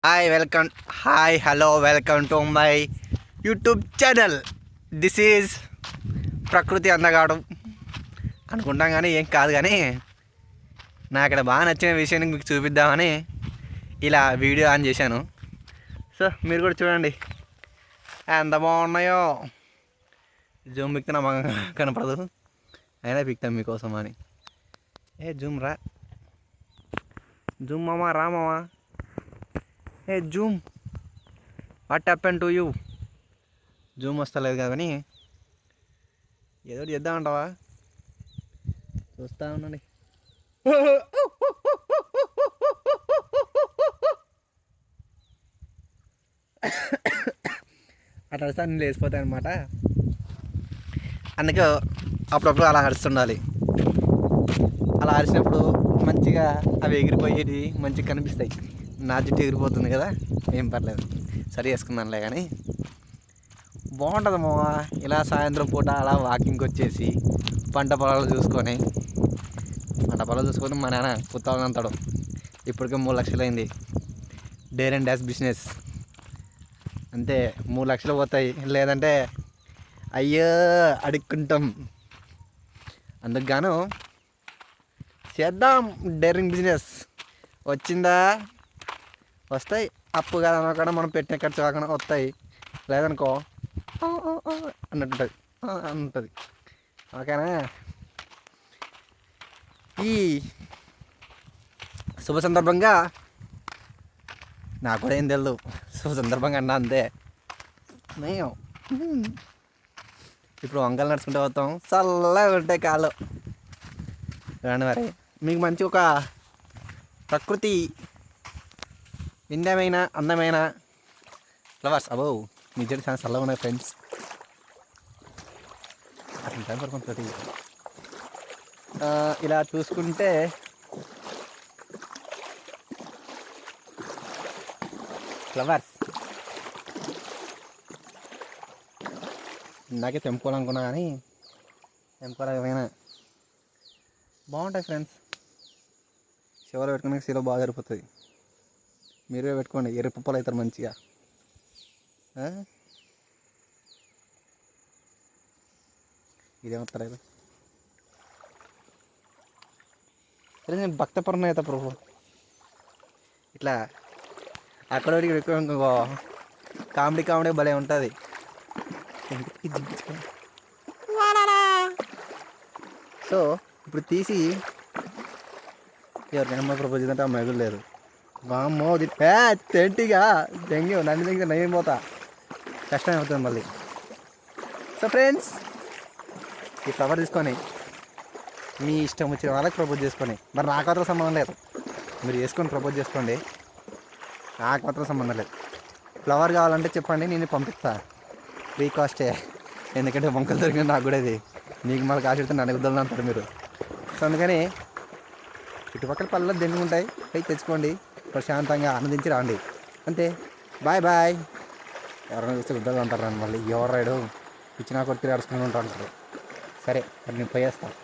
Welcome. Hello, welcome to my YouTube channel. This is ప్రకృతి అందగాడు అనుకుంటాం, కానీ ఏం కాదు. కానీ నాకు ఇక్కడ బాగా నచ్చిన విషయాన్ని మీకు చూపిద్దామని ఇలా వీడియో ఆన్ చేశాను. సో మీరు కూడా చూడండి ఎంత బాగున్నాయో. జూమ్ పిక్తున్నా మాకు కనపడదు, అయినా పిక్తాం మీకోసం అని. జూమ్ రా, జూమ్ మామా, రా మామా. Zoom, what happen to you? Zoom వస్తలేదు కానీ ఏదో చేద్దామంటావా? చూస్తా ఉండండి. అట్లా వస్తే నేను లేచిపోతాను అనమాట. అందుకే అప్పుడప్పుడు అలా అరుస్తుండాలి. అలా అరిచినప్పుడు మంచిగా అవి ఎగిరిపోయేది మంచిగా కనిపిస్తాయి. నా జుట్టు ఎగిరిపోతుంది కదా, ఏం పర్లేదు, సరి చేసుకున్నానులే. కానీ బాగుంటుంది మామ ఇలా సాయంత్రం పూట అలా వాకింగ్కి వచ్చేసి పంట పొలాలు చూసుకొని మా నాన్న పుత్తాలని అంటాడు. ఇప్పటికే 3 లక్షలు అయింది. డేర్ అండ్ డాష్ బిజినెస్ అంతే, 3 లక్షలు పోతాయి. లేదంటే అయ్యో అడుక్కుంటాం. అందుకు గాను చేద్దాం డేరింగ్ బిజినెస్. వచ్చిందా వస్తాయి, అప్పు కాదనకుండా మనం పెట్టిన ఖర్చు కాకుండా వస్తాయి. లేదనుకో అన్నట్టుంటుంది ఉంటుంది. ఓకేనా? ఈ శుభ సందర్భంగా నాకు కూడా ఏం తెలియదు, శుభ సందర్భంగా అన్నా అంతే. మేము ఇప్పుడు వంకలు నడుచుకుంటూ పోతాం, చల్లగా ఉంటాయి కాళ్ళు. రండి మరి, మీకు మంచి ఒక ప్రకృతి విందమైన అందమైన ఫ్లవర్స్. అబో మీ జడి చాలా చల్లగా ఉన్నాయి ఫ్రెండ్స్. అట్లా టైం పడుకుంటుంది. ఇలా చూసుకుంటే ఫ్లవర్స్ ఇందాకే తెంపుకోవాలనుకున్నా కానీ తెంపుకోలేకపోయినా. బాగుంటాయి ఫ్రెండ్స్, చివరి పెట్టుకునే సీలో బాగా సరిపోతుంది. మీరే పెట్టుకోండి, ఎరుపుప్పలు అవుతారు మంచిగా. ఇదేమవుతారు అయితే నేను భక్తపరం అవుతా ప్రభు. ఇట్లా అక్కడ ఎక్కువ కామెడీ భలే ఉంటుంది. సో ఇప్పుడు తీసి ఎవరికైనా అమ్మాయి ప్రపోజ్ చేద్దంటే అమ్మాయి కూడా లేదు. వామ్మో తెంటిగా దెంగి నన్ను దగ్గర నేను పోతా, కష్టం అవుతుంది మళ్ళీ. సో ఫ్రెండ్స్, ఈ ఫ్లవర్ తీసుకొని మీ ఇష్టం వచ్చిన వాళ్ళకి ప్రపోజ్ చేసుకొని, మరి నాకు మాత్రం సంబంధం లేదు, మీరు చేసుకొని ప్రపోజ్ చేసుకోండి, నాకు మాత్రం సంబంధం లేదు. ఫ్లవర్ కావాలంటే చెప్పండి, నేను పంపిస్తా, ఫ్రీ కాస్టే. ఎందుకంటే వంకలు దొరికిన నాకు కూడా ఇది, మీకు మళ్ళీ కాస్ట్ పెడితే నన్ను వద్దలు అంటారు మీరు. సో అందుకని చుట్టుపక్కల పళ్ళలో దెంగి ఉంటాయి, అవి తెచ్చుకోండి, ప్రశాంతంగా ఆనందించి రాండి, అంతే. Bye bye. ఎవరైనా చూస్తే వద్దలు అంటారు నన్ను మళ్ళీ, ఎవరు రాడు పిచ్చి నా కొట్టి అడుచుకుని ఉంటారు. సరే, మరి నేను పోయేస్తాను.